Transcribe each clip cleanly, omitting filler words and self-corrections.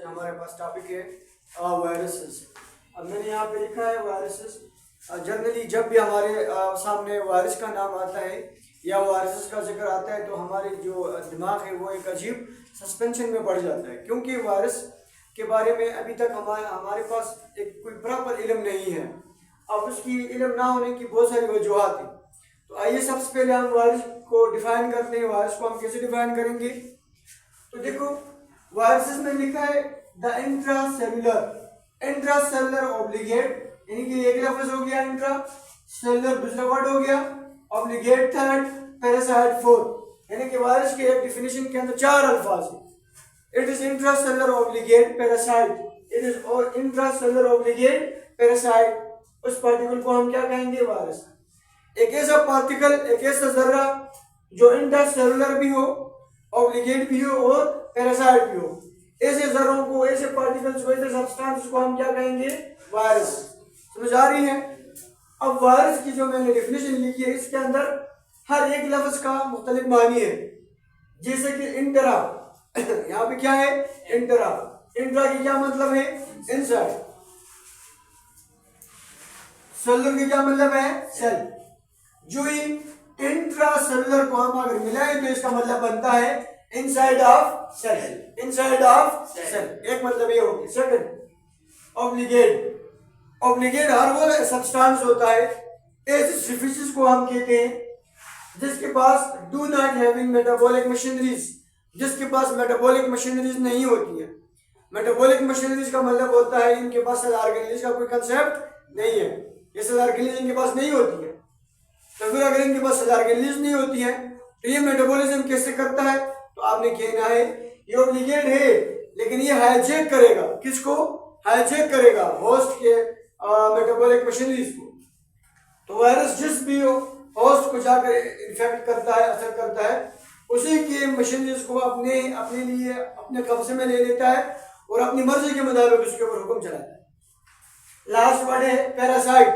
हमारे पास टॉपिक है वायरसेस। अब मैंने यहाँ पे लिखा है वायरसेस। जनरली जब भी हमारे सामने वायरस का नाम आता है या वायरसेस का जिक्र आता है तो हमारे जो दिमाग है वो एक अजीब सस्पेंशन में पड़ जाता है, क्योंकि वायरस के बारे में अभी तक हमारे पास एक कोई प्रॉपर इल्म नहीं है। अब उसकी इल्म ना होने की बहुत सारी वजूहत हैं। तो आइए सबसे पहले हम वायरस को डिफाइन करते हैं। वायरस को हम कैसे डिफाइन करेंगे? तो देखो, वायरसेस में लिखा है द इंट्रासेलुलर ऑब्लिगेट, यानी कि एक लफ्ज हो गया इंट्रा, सेलुलर दूसरा वर्ड हो गया, ऑब्लिगेट थर्ड, पैरासाइट फोर्थ। यानी कि वायरस के एक डिफिनेशन के अंदर चार अल्फाज है। It is intracellular obligate parasite, it is intracellular obligate parasite. उस पार्टिकल को हम क्या कहेंगे? वायरस। एक ऐसा पार्टिकल, एक ऐसा जर्रा जो इंट्रासेलुलर भी हो, ऑब्लिगेट भी हो और पैरासाइट भी हो, ऐसे जर्रों को, ऐसे पार्टिकल्स को, ऐसे सब्सटेंस को हम क्या कहेंगे? वायरस। समझ आ रही है? अब वायरस की जो मैंने डेफिनेशन लिखी है इसके अंदर हर एक लफ्ज का मुख्तलिफ मानी है। जैसे कि इंटरा, यहाँ पे क्या है? इंटरा। इंटरा की क्या मतलब है? इनसाइड। सेलुलर की क्या मतलब है? सेल। जो इंट्रासेलुलर को हम अगर मिलाएं तो इसका मतलब बनता है inside of cell. Inside of cell एक मतलब ये हो गया। Second, obligate. ऑब्लिगेट हर वो सब्सटेंस होता है, ऐसे स्पीशीज को हम कहते हैं जिसके पास do not having metabolic machineries, जिसके पास मेटाबॉलिक मशीनरीज नहीं होती है। मेटाबॉलिक मशीनरीज का मतलब होता है इनके पास सेल ऑर्गेनेलिज का कोई कंसेप्ट नहीं है। ये सेल ऑर्गेनेलिज इनके पास नहीं होती है। तो फिर अगर इनके पास सेल ऑर्गेनेलिज नहीं होती है तो ये मेटाबॉलिज्म कैसे करता है? तो आपने कहना है ये ऑब्लिगेट है, लेकिन ये हाईजैक करेगा। किसको? हाईजैक करेगा होस्ट के मेटाबॉलिक मशीनरीज को। तो वायरस जिस भी होस्ट को जाकर इन्फेक्ट करता है, असर करता है, उसी के मशीनरीज को अपने लिए अपने कब्जे में ले लेता है और अपनी मर्जी के मुताबिक उसके ऊपर हुक्म चलाता है। लास्ट वर्ड है पैरासाइट।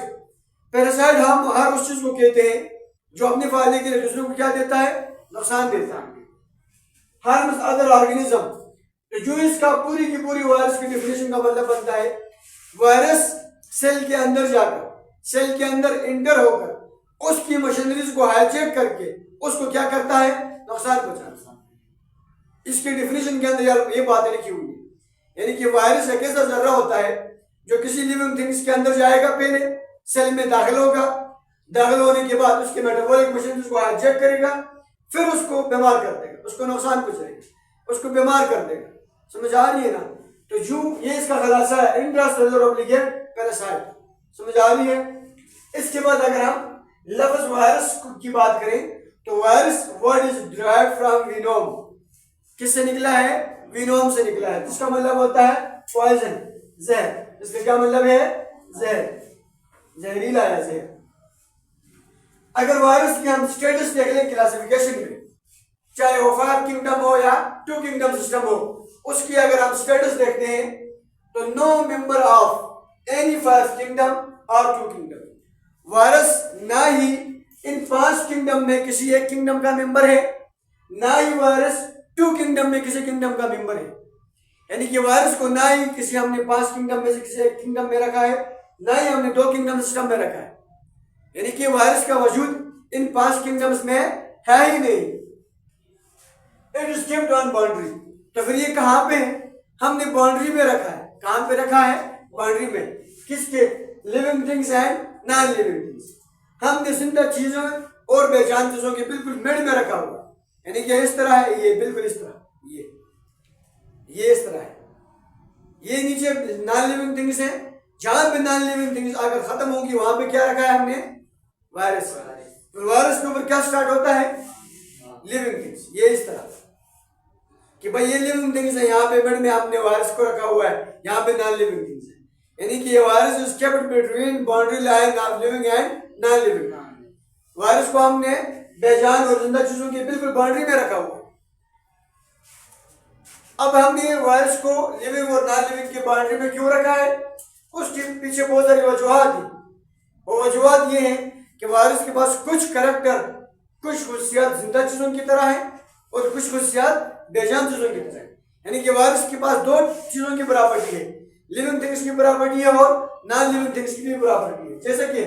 पैरासाइट हम हर उस चीज को कहते हैं जो अपने फायदे के लिए दूसरों को क्या देता है? नुकसान देता है। Harms other organism. जो इसका पूरी की पूरी वायरस की डेफिनेशन का मतलब बनता है वायरस सेल के अंदर जाकर, सेल के अंदर इंटर होकर उसकी मशीनरीज को हाईजैक करके उसको क्या करता है? नुकसान पहुंचाता है। इसके डेफिनेशन के अंदर यार ये बातें लिखी हुई है। यानी कि वायरस एक ऐसा जर्रा होता है जो किसी लिविंग थिंग्स के अंदर जाएगा, पहले सेल में दाखिल होगा, दाखिल होने के बाद उसके मेटाबॉलिक मशीनरीज को हाईजैक करेगा, फिर उसको बीमार कर देगा, उसको नुकसान पहुंचाएगा, उसको बीमार कर देगा। समझ आ रही है ना? तो जो ये इसका खुलासा है इंट्रासेलुलर ऑब्लिगेट पैरासाइट। समझ आ रही है? इसके बाद अगर हम लफ्ज वायरस की बात करें तो virus word is derived from venom. किससे निकला है? विनोम से निकला है, जिसका मतलब होता है पॉइजन, जहर। इसका क्या मतलब है? जहर, जहरीला है जहर। अगर वायरस की हम स्टेटस देख लें क्लासिफिकेशन में, चाहे वो 5 किंगडम हो या 2 किंगडम सिस्टम हो, उसकी अगर हम स्टेटस देखते हैं तो no member of any 5 kingdom और 2 किंगडम। वायरस ना ही इन 5 किंगडम में किसी एक किंगडम का मेंबर है, ना ही वायरस 2 किंगडम में किसी किंगडम का मेंबर है। यानी कि वायरस को ना ही किसी हमने 5 किंगडम में से किसी एक किंगडम में रखा है, ना ही हमने 2 किंगडम सिस्टम में रखा है। यानी कि वायरस का वजूद इन 5 किंगडम्स में है ही नहीं। It is keeped on boundary. तो फिर ये कहाँ पे है? हमने बाउंड्री में रखा है। कहाँ पे रखा है? बाउंड्री में। किसके? Living things and non living things. हमने जिंदा चीजों और बेजान चीजों के बिल्कुल मिड में रखा हुआ। यानी कि इस तरह है, ये बिल्कुल इस तरह, ये इस तरह है, ये नीचे नॉन लिविंग थिंग्स है। जहां पे नॉन लिविंग थिंग्स आकर खत्म होगी वहां पे क्या रखा है हमने? वायरस। फिर वायरस के ऊपर क्या स्टार्ट होता है? Living things. ये इस तरह कि भाई ये लिविंग थिंग्स है, यहाँ पे मिड में आपने वायरस को रखा हुआ है, यहाँ पे नॉन लिविंग थिंग्स है। यानी कि ये virus is kept between boundary line of living and non living. Virus को हमने बेजान और जिंदा चीजों की बिल्कुल बाउंड्री में रखा हुआ है। अब हमने वायरस को लिविंग और नॉन लिविंग की बाउंड्री में क्यों रखा है? उसके पीछे बहुत सारी वजूहत थी। वो वजूहत ये है कि वायरस के पास कुछ करैक्टर, कुछ खुशियात जिंदा चीजों की तरह है और कुछ खुशियात बेजान चीजों की तरह है। यानी कि वायरस के पास दो चीजों की प्रॉपर्टी है, लिविंग थिंग्स की प्रॉपर्टी है और नॉन लिविंग थिंग्स की भी प्रॉपर्टी है। जैसे कि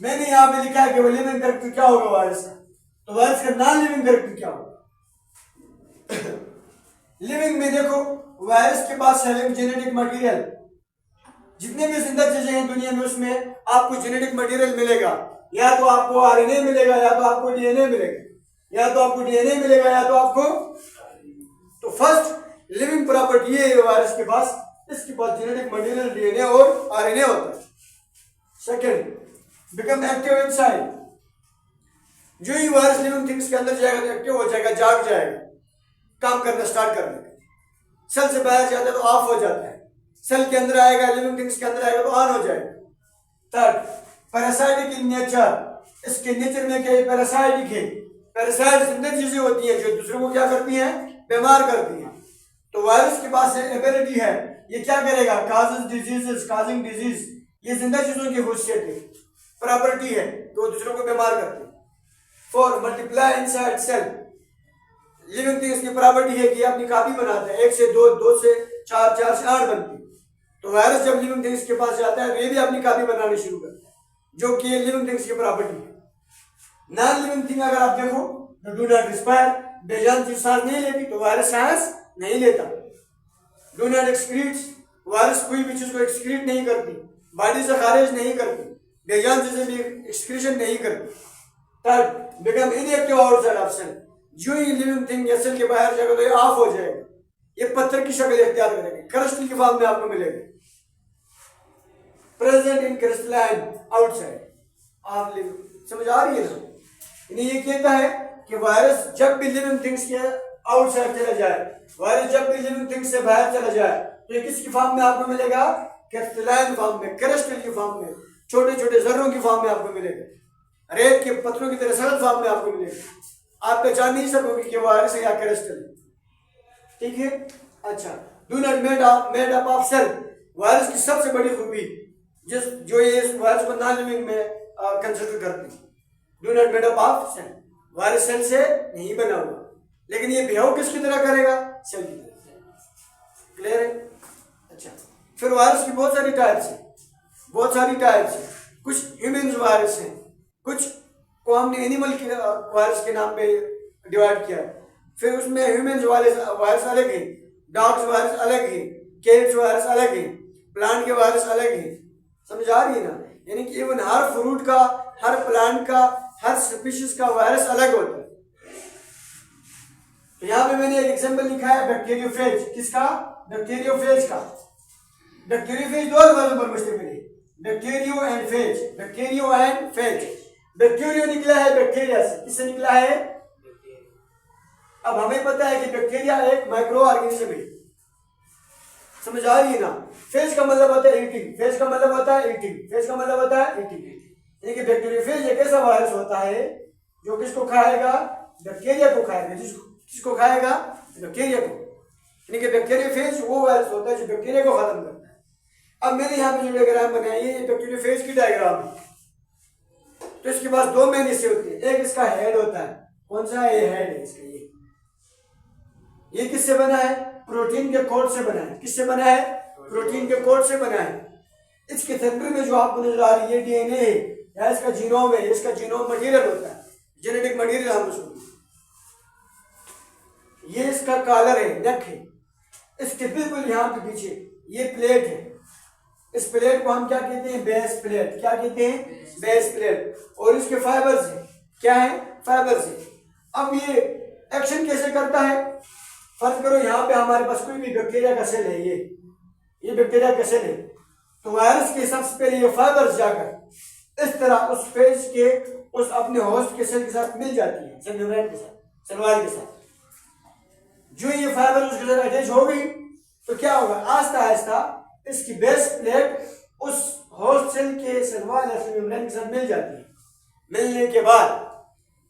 मैंने यहाँ पे लिखा है कि वो लिविंग कैरेक्टर क्या होगा वायरस का, तो वायरस का नॉन लिविंग कैरेक्टर क्या होगा? लिविंग में देखो, वायरस के पास है जेनेटिक मटेरियल। जितने भी जिंदा चीजें हैं दुनिया में उसमें आपको जेनेटिक मटेरियल मिलेगा। या तो आपको आरएनए मिलेगा, या तो आपको डीएनए मिलेगा, या तो आपको डीएनए मिलेगा, या तो आपको। तो फर्स्ट लिविंग प्रॉपर्टी ये है वायरस के पास, इसके पास जेनेटिक मटेरियल डीएनए और आरएनए होता है। Second, become active inside. जो ही वायरस लिविंग थिंग्स के अंदर जाएगा तो एक्टिव हो जाएगा, जाग जाएगा, काम करना स्टार्ट कर देगा। सेल से बाहर जाता है तो ऑफ हो जाता है, सेल के अंदर आएगा, लिविंग थिंग्स के अंदर आएगा तो ऑन हो जाएगा। Third, parasitic in nature. इसके नेचर में क्या है? पैरासाइटिक है। पैरासाइट जिंदा चीजें होती हैं जो दूसरों को क्या करती हैं? बीमार करती हैं। तो वायरस के पास एबिलिटी है, ये क्या करेगा? काजेस डिजीजेस, काजिंग डिजीज, ये जिंदा चीजों की खुशियत है, प्रॉपर्टी है, तो दूसरों को बीमार करती है। Four, multiply inside cell. Living things की प्रॉपर्टी है कि अपनी कॉपी बनाता है, 1 से 2, 2 से 4, 4 से 8 बनती है। तो वायरस जब लिविंग थिंग्स के पास जाता है तो ये भी अपनी कॉपी बनानी शुरू करता है, जो कि लिविंग थिंग्स की प्रॉपर्टी है। नॉन लिविंग थिंग अगर आप देखो तो डू नॉट रिस्पायर, बेजान चीज सांस नहीं लेती, तो वायरस सांस नहीं लेता। डू नॉट एक्सक्रीट, वायरस कोई भी चीज को एक्सक्रीट नहीं करती, बॉडी से खारिज नहीं करती, बेजान चीजें भी एक्सक्रीशन नहीं करती। Third, become inactive outside of cell. जो ही लिविंग थिंग या सेल के बाहर जाएगा तो ये ऑफ हो जाएगा, ये पत्थर की शक्ल इख्तियार करेगा, क्रिस्टल की फॉर्म में आपको मिलेगा। Present in crystalline outside of living, समझ आ रही है ना? ये कहता है कि वायरस जब भी लिविंग थिंग्स के आउटसाइड चला जाए, वायरस जब भी लिविंग थिंग्स से बाहर चला जाए तो ये किसकी फॉर्म में आपको मिलेगा? क्रिस्टलाइन फॉर्म में, क्रिस्टल की फॉर्म में, छोटे छोटे जर्रों की फॉर्म में आपको मिलेगा, रेत के पत्थरों की तरह सरल फॉर्म में आपको मिलेगा। आप पहचान नहीं सकोगे कि वायरस है या क्रिस्टल, ठीक है? अच्छा, do not made up of cell. Virus की सबसे बड़ी खूबी जो ये वायरस को नॉन लिविंग में कंसिडर करते हैं, do not made up of cell. Virus cell से नहीं बना हुआ, लेकिन ये बिहेव किसकी तरह करेगा? सेल की तरह। क्लियर है? अच्छा, फिर वायरस की बहुत सारी टाइप्स है, बहुत सारी टाइप्स है। कुछ ह्यूमन वायरस हैं, कुछ को हमने एनिमल के वायरस के नाम पे डिवाइड किया है। फिर उसमें ह्यूमन वायरस अलग है, डॉग्स वायरस अलग है, कैट्स वायरस अलग है, प्लांट के वायरस अलग है। समझ आ रही है ना? यानी कि इवन हर फ्रूट का, हर प्लांट का, हर स्पीशीज का वायरस अलग होता है। तो यहाँ पे मैंने एक एग्जांपल लिखा है बैक्टीरियोफेज। किसका? बैक्टीरियोफेज का। बैक्टीरियोफेज दो सवालों पर मुश्तमिल है, bacterio and phase. Bacterio and phase. Bacterio निकला है बैक्टीरिया से, किससे निकला है? अब हमें पता है कि बैक्टीरिया एक माइक्रो ऑर्गेनिज्म है, समझ आ रही है ना? फेज का मतलब होता है ईटिंग, फेज का मतलब होता है ईटिंग, फेज का मतलब होता है ईटिंग। यानी कि बैक्टीरियोफेज एक ऐसा वायरस होता है जो किसको खाएगा? बैक्टीरिया को खाएगा। किसको खाएगा? बैक्टीरिया को। यानी कि बैक्टीरियोफेज वो वायरस होता है जो बैक्टीरिया को खत्म करता है। अब मैंने यहाँ पे जो डायग्राम बनाई है ये बैक्टीरियोफेज की डायग्राम है। तो इसके पास दो मेन हिस्से होते हैं, एक इसका हेड होता है। कौन सा? ये हेड है इसका। ये किससे बना है? प्रोटीन के कोट से बना है। किससे बना है? प्रोटीन के कोट से बना है। इसके सेंटर में जो आपको नजर आ रही है डीएनए है या इसका जीनोम है, इसका जीनोम मटेरियल होता है, जेनेटिक मटेरियल हम उसको। ये इसका कॉलर है, नेक है। इसके बिल्कुल यहाँ के पीछे ये प्लेट है। इस प्लेट को हम क्या कहते हैं? Base plate. क्या कहते हैं? Base plate. और इसके फाइबर्स है, क्या है? फाइबर्स है। अब ये एक्शन कैसे करता है? फर्ज करो यहाँ पे हमारे पास कोई भी बैक्टीरिया का सेल है, ये बैक्टीरिया का सेल है। तो वायरस के सबसे पहले ये फाइबर्स जाकर इस तरह उस फेज के उस अपने होस्ट के सेल के साथ मिल जाती है, सेल मेम्ब्रेन के साथ, सेल वॉल के साथ। जो ये फाइबर उसके साथ अटैच हो गई तो क्या होगा? आहिस्ता आहिस्ता इसकी बेस प्लेट उस होस्ट सेल के सेल वॉल या सेल मेम्ब्रेन के साथ मिल जाती है। मिलने के बाद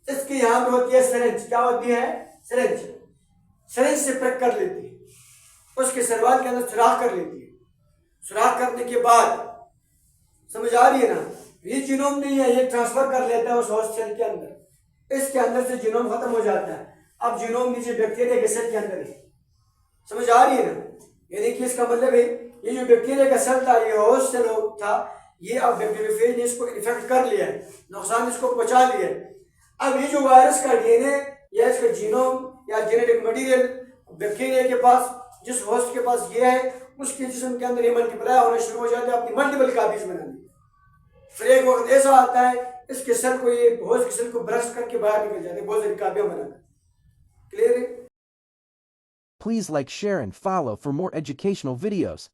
इसके यहाँ पे होती है सिरिंज। क्या होती है? सिरिंज। सिरिंज से पैक कर लेती है, उसके सेल वॉल के अंदर सुराख कर लेती है। सुराख करने के बाद, समझ आ रही है ना, ये जीनोम नहीं है, ये ट्रांसफर कर लेता है उस होस्ट सेल के अंदर, इसके अंदर से जीनोम खत्म हो जाता है, अब जीनोम नीचे बैक्टीरिया के सेल के अंदर है। समझ आ रही है ना, यानी कि इसका मतलब है ये जो बैक्टीरिया का सेल था, ये होस्ट सेल था, ये अब बैक्टीरियोफेज ने इसको इन्फेक्ट कर लिया है, नुकसान इसको पहुंचा लिया है। अब ये जो वायरस का डीएनए या इसका जीनोम या जेनेटिक मटेरियल बैक्टीरिया के पास, जिस होस्ट के पास ये है, उसके जिस्म के अंदर ये मल्टीप्लाई होना शुरू हो जाता है, अपनी मल्टीपल कॉपीज बनाने। फिर एक वक्त ऐसा आता है इसके सेल को, ये होस्ट के सेल को ब्रश करके बाहर निकल जाते हैं बहुत सारी कॉपियां बनाकर। क्लियर है? Please like, share and follow for more educational videos.